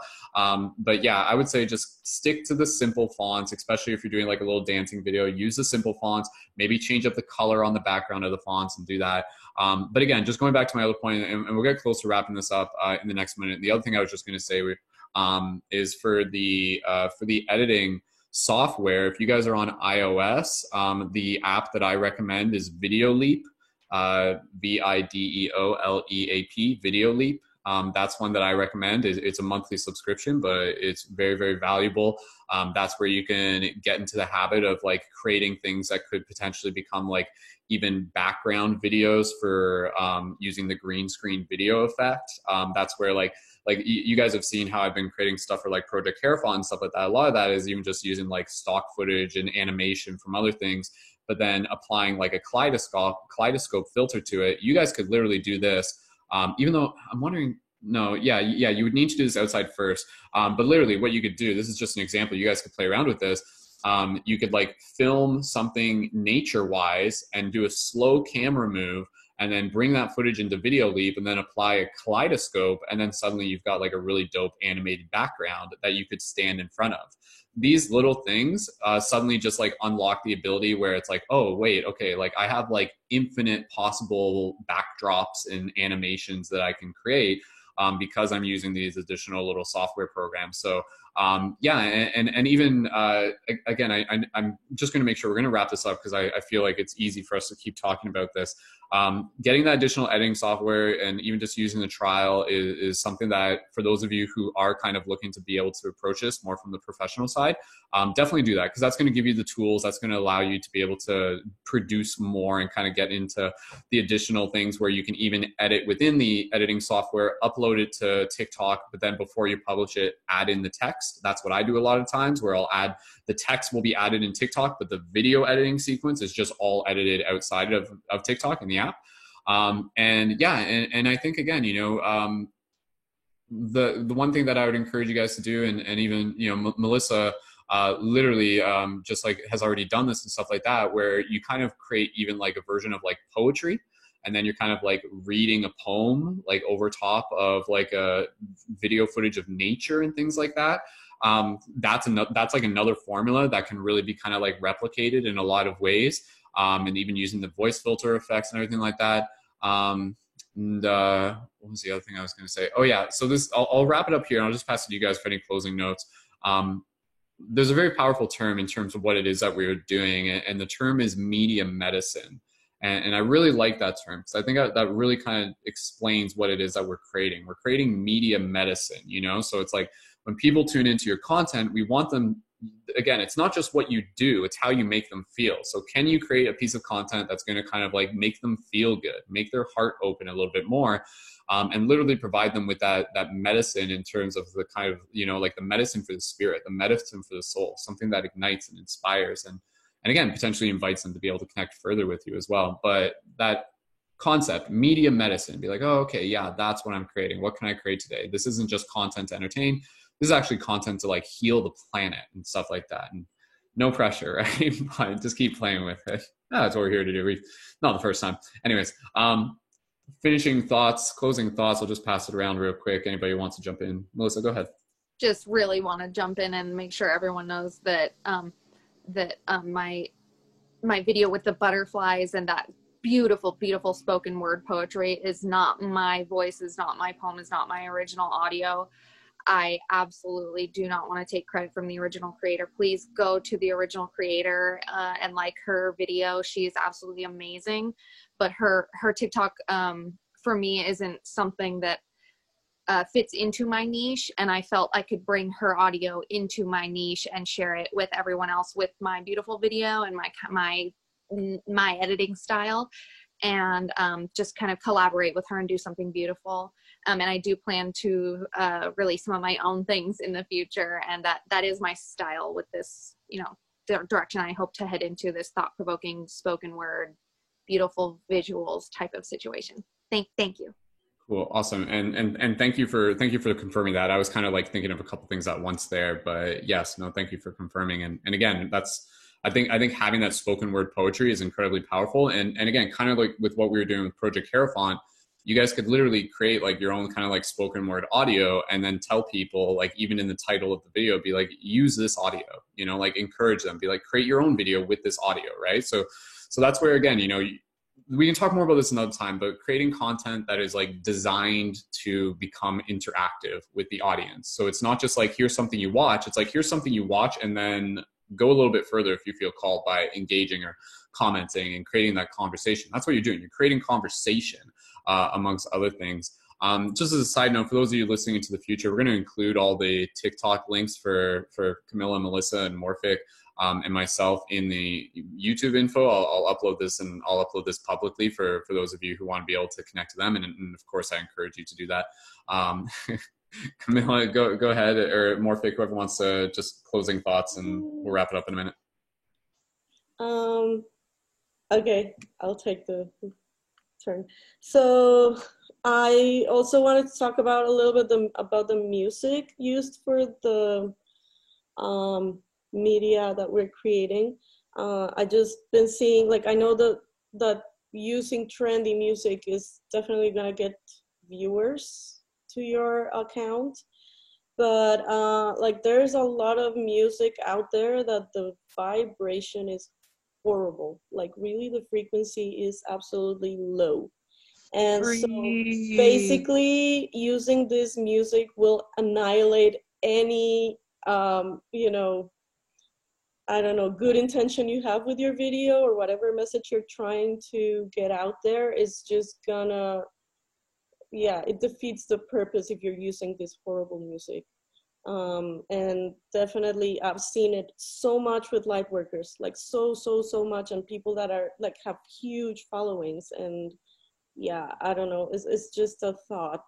But yeah, I would say just stick to the simple fonts, especially if you're doing like a little dancing video. Use the simple fonts, maybe change up the color on the background of the fonts and do that. But again, just going back to my other point, and we'll get close to wrapping this up in the next minute. The other thing I was just going to say is for the editing software. If you guys are on iOS, the app that I recommend is Videoleap, Videoleap, Videoleap. That's one that I recommend. It's a monthly subscription, but it's very, very valuable. That's where you can get into the habit of like creating things that could potentially become like even background videos for using the green screen video effect. That's where like you guys have seen how I've been creating stuff for like Project Carefont and stuff like that. A lot of that is even just using like stock footage and animation from other things, but then applying like a kaleidoscope filter to it. You guys could literally do this. Even though I'm wondering, no, yeah, you would need to do this outside first. But literally what you could do, this is just an example, you guys could play around with this. You could like film something nature-wise and do a slow camera move and then bring that footage into Videoleap and then apply a kaleidoscope, and then suddenly you've got like a really dope animated background that you could stand in front of. These little things suddenly just like unlock the ability where it's like, oh wait, okay, like I have like infinite possible backdrops and animations that I can create because I'm using these additional little software programs. So yeah, and even again, I'm just going to make sure we're going to wrap this up because I feel like it's easy for us to keep talking about this. Getting that additional editing software and even just using the trial is something that for those of you who are kind of looking to be able to approach this more from the professional side, definitely do that, because that's going to give you the tools that's going to allow you to be able to produce more and kind of get into the additional things where you can even edit within the editing software, upload it to TikTok, but then before you publish it, add in the text. That's what I do a lot of times, where I'll add the text will be added in TikTok, but the video editing sequence is just all edited outside of TikTok in the app. And yeah, and I think again, you know, the one thing that I would encourage you guys to do, and even, you know, Melissa literally just like has already done this and stuff like that, where you kind of create even like a version of like poetry, and then you're kind of like reading a poem like over top of like a video footage of nature and things like that. That's like another formula that can really be kind of like replicated in a lot of ways, and even using the voice filter effects and everything like that. And what was the other thing I was going to say? Oh yeah, so this I'll wrap it up here and I'll just pass it to you guys for any closing notes. There's a very powerful term in terms of what it is that we're doing, and the term is media medicine. And I really like that term, because I think that really kind of explains what it is that we're creating. We're creating media medicine, you know? So it's like when people tune into your content, we want them, again, it's not just what you do, it's how you make them feel. So can you create a piece of content that's going to kind of like make them feel good, make their heart open a little bit more, and literally provide them with that medicine in terms of the kind of, you know, like the medicine for the spirit, the medicine for the soul, something that ignites and inspires and again, potentially invites them to be able to connect further with you as well. But that concept, media medicine, be like, oh, okay, yeah, that's what I'm creating. What can I create today? This isn't just content to entertain. This is actually content to like heal the planet and stuff like that. And no pressure, right? But just keep playing with it. That's what we're here to do. Not the first time. Anyways, finishing thoughts, closing thoughts. I'll just pass it around real quick. Anybody who wants to jump in? Melissa, go ahead. Just really want to jump in and make sure everyone knows that my video with the butterflies and that beautiful spoken word poetry is not my voice, is not my poem, is not my original audio. I absolutely do not want to take credit from the original creator. Please go to the original creator and like her video. She is absolutely amazing, but her TikTok for me isn't something that fits into my niche, and I felt I could bring her audio into my niche and share it with everyone else with my beautiful video and my editing style, and just kind of collaborate with her and do something beautiful. And I do plan to release some of my own things in the future, and that is my style with this, you know, direction I hope to head into, this thought-provoking spoken word, beautiful visuals type of situation. Thank you. Cool. Awesome. And thank you for confirming that. I was kind of like thinking of a couple things at once there, but yes, no, thank you for confirming. And again, I think having that spoken word poetry is incredibly powerful. And again, kind of like with what we were doing with Project Hierophant, you guys could literally create like your own kind of like spoken word audio, and then tell people, like, even in the title of the video, be like, use this audio, you know, like encourage them, be like, create your own video with this audio. Right. So that's where, again, you know, we can talk more about this another time, but creating content that is like designed to become interactive with the audience. So it's not just like, here's something you watch. It's like, here's something you watch, and then go a little bit further if you feel called by engaging or commenting and creating that conversation. That's what you're doing. You're creating conversation amongst other things. Just as a side note, for those of you listening into the future, we're going to include all the TikTok links for Camilla, Melissa, and Morphic, and myself in the YouTube info. I'll upload this, and I'll upload this publicly for those of you who want to be able to connect to them. And of course, I encourage you to do that. Camilla, go ahead, or Morphic, whoever wants to, just closing thoughts, and we'll wrap it up in a minute. Okay, I'll take the turn. So I also wanted to talk about a little bit about the music used for the media that we're creating. I just been seeing, like, I know that using trendy music is definitely gonna get viewers to your account, but like, there's a lot of music out there that the vibration is horrible. Like, really, the frequency is absolutely low. And so basically using this music will annihilate any you know, I don't know, good intention you have with your video, or whatever message you're trying to get out there. Is just gonna, yeah, it defeats the purpose if you're using this horrible music. And definitely I've seen it so much with light workers, like so much, and people that are like have huge followings. And yeah, I don't know, it's just a thought.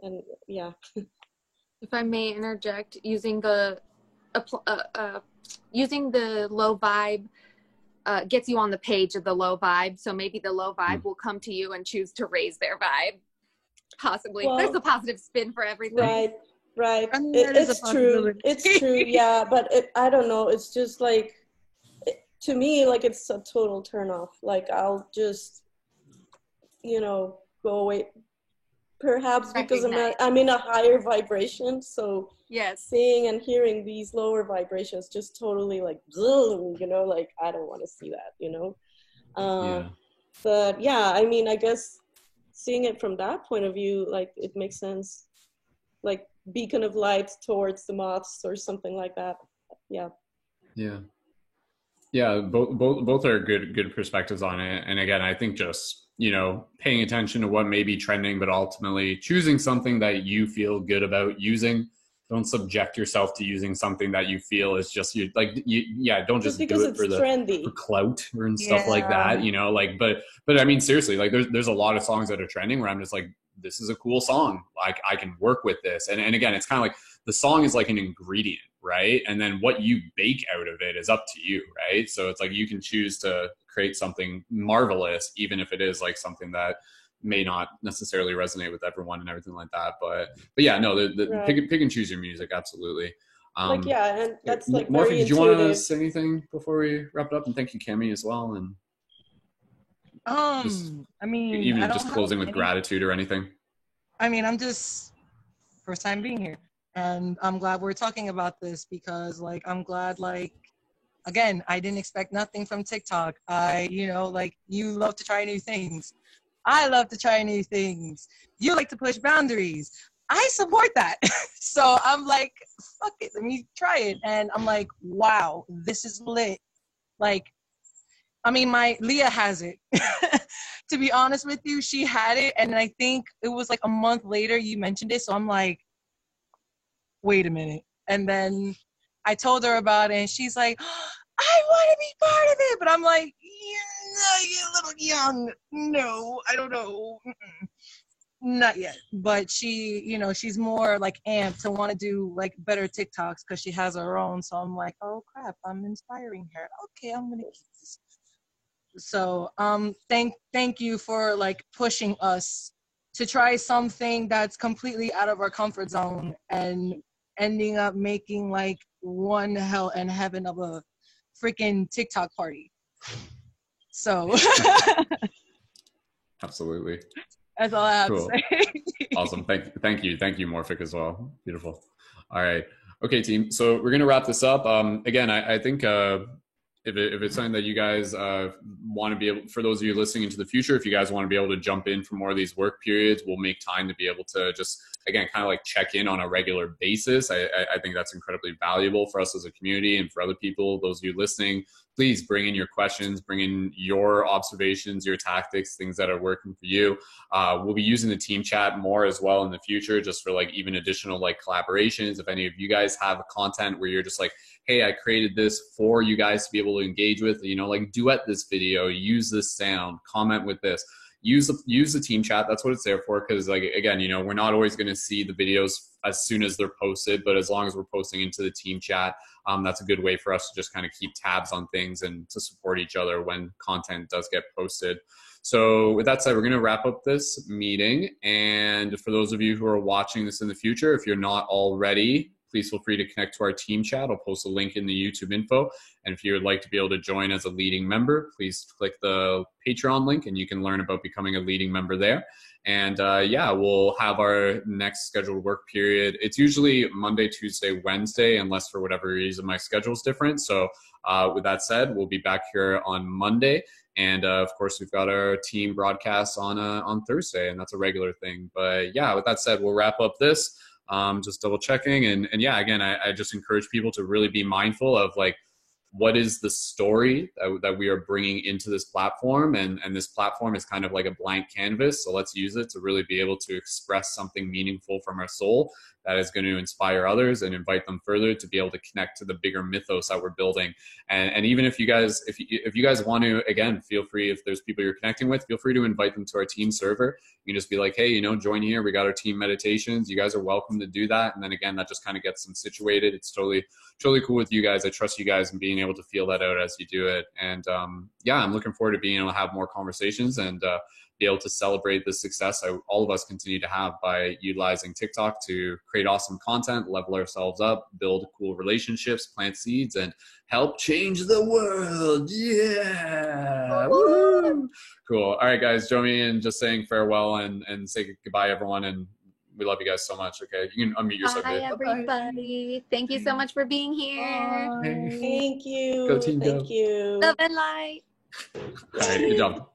And yeah. If I may interject, using the low vibe gets you on the page of the low vibe. So maybe the low vibe will come to you and choose to raise their vibe. Possibly. Well, there's a positive spin for everything. Right. It's true. It's true. Yeah, but I don't know. It's just like, to me, like, it's a total turn off. Like, I'll just, you know, go away. Perhaps because I'm in a higher vibration, so yes, seeing and hearing these lower vibrations just totally like, you know, like, I don't want to see that, you know. Yeah. But yeah, I mean, I guess seeing it from that point of view, like, it makes sense, like beacon of light towards the moths or something like that. Yeah. Both are good perspectives on it. And again, I think just, you know, paying attention to what may be trending, but ultimately choosing something that you feel good about using. Don't subject yourself to using something that you feel is just you, like, don't just do it for clout and stuff like that, you know, like, but I mean, seriously, like, there's a lot of songs that are trending where I'm just like, this is a cool song. Like, I can work with this. And again, it's kind of like the song is like an ingredient, right? And then what you bake out of it is up to you, right? So it's like, you can choose to create something marvelous, even if it is like something that may not necessarily resonate with everyone and everything like that. But yeah, no, right. pick and choose your music. Absolutely. Like, yeah, and that's like Morphy, did you want to say anything before we wrap it up? And thank you, Cami, as well. And I mean, even just closing with gratitude or anything. I mean, I'm just first time being here, and I'm glad we're talking about this, because, like, I'm glad, like, again, I didn't expect nothing from TikTok. You know, like, you love to try new things. I love to try new things. You like to push boundaries. I support that. So I'm like, fuck it, let me try it. And I'm like, wow, this is lit. Like, I mean, my Leah has it. To be honest with you, she had it, and I think it was like a month later you mentioned it, so I'm like, wait a minute. And then I told her about it, and she's like, I want to be part of it, but I'm like, you're a little young. No, I don't know. Not yet. But she, you know, she's more like amped to want to do like better TikToks because she has her own. So I'm like, oh crap, I'm inspiring her. Okay, I'm gonna keep this. So thank you for like pushing us to try something that's completely out of our comfort zone and ending up making like one hell and heaven of a freaking TikTok party. So Absolutely. That's all I have Cool. to say. Awesome. Thank you, Morphic, as well. Beautiful. All right. Okay, team. So we're gonna wrap this up. Again, I think if it's something that you guys want to be able, for those of you listening into the future, if you guys want to be able to jump in for more of these work periods, we'll make time to be able to just, again, kind of like check in on a regular basis. I think that's incredibly valuable for us as a community and for other people. Those of you listening, please bring in your questions, bring in your observations, your tactics, things that are working for you. We'll be using the team chat more as well in the future, just for like even additional like collaborations. If any of you guys have content where you're just like, hey, I created this for you guys to be able to engage with, you know, like duet this video, use this sound, comment with this. Use the team chat. That's what it's there for. Because like, again, you know, we're not always going to see the videos as soon as they're posted, but as long as we're posting into the team chat, that's a good way for us to just kind of keep tabs on things and to support each other when content does get posted. So with that said, we're going to wrap up this meeting. And for those of you who are watching this in the future, if you're not already, please feel free to connect to our team chat. I'll post a link in the YouTube info. And if you would like to be able to join as a leading member, please click the Patreon link and you can learn about becoming a leading member there. And yeah, we'll have our next scheduled work period. It's usually Monday, Tuesday, Wednesday, unless for whatever reason my schedule's different. So with that said, we'll be back here on Monday. And of course, we've got our team broadcasts on Thursday, and that's a regular thing. But yeah, with that said, we'll wrap up this. Just double checking. And yeah, again, I just encourage people to really be mindful of like, what is the story that we are bringing into this platform? And this platform is kind of like a blank canvas. So let's use it to really be able to express something meaningful from our soul that is going to inspire others and invite them further to be able to connect to the bigger mythos that we're building. And even if you guys, if you guys want to, again, feel free, if there's people you're connecting with, feel free to invite them to our team server. You can just be like, hey, you know, join here. We got our team meditations. You guys are welcome to do that. And then again, that just kind of gets them situated. It's totally cool with you guys. I trust you guys and being able to feel that out as you do it. And yeah, I'm looking forward to being able to have more conversations and be able to celebrate the success all of us continue to have by utilizing TikTok to create awesome content, level ourselves up, build cool relationships, plant seeds, and help change the world. Yeah. Woo-hoo. Cool. All right, guys, join me in just saying farewell and say goodbye, everyone. And we love you guys so much. Okay, you can unmute yourself. Bye, everybody. Thank you so much for being here. Thank you. Go team, Thank you. Love and light. All right, good job.